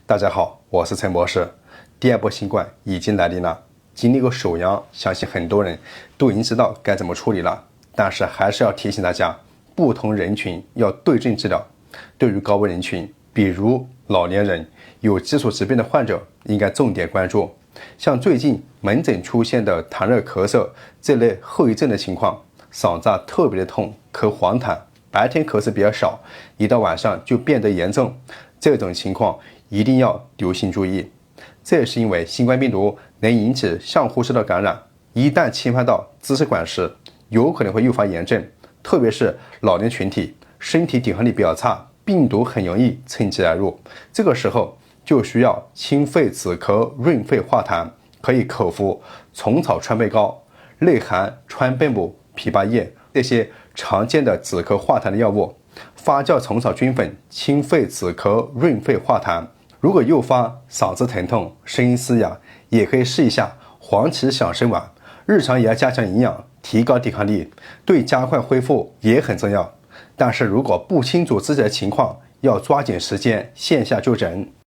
大家好，我是陈博士。第二波新冠已经来临了，经历过首阳，相信很多人都已经知道该怎么处理了。但是还是要提醒大家，不同人群要对症治疗。对于高危人群，比如老年人、有基础疾病的患者，应该重点关注。像最近门诊出现的痰热咳嗽这类后遗症的情况，嗓子特别的痛，咳黄痰，白天咳嗽比较少，一到晚上就变得严重，这种情况一定要留心注意。这也是因为新冠病毒能引起上呼吸道感染，一旦侵犯到支气管时，有可能会诱发炎症，特别是老年群体，身体抵抗力比较差，病毒很容易趁机而入。这个时候就需要清肺止咳、润肺化痰，可以口服虫草川贝膏、内含川贝母、枇杷叶这些常见的止咳化痰的药物，发酵虫草菌粉，清肺止咳、润肺化痰。如果诱发嗓子疼痛、声音嘶哑，也可以试一下黄芪响参丸。日常也要加强营养，提高抵抗力，对加快恢复也很重要。但是如果不清楚自己的情况，要抓紧时间线下就诊。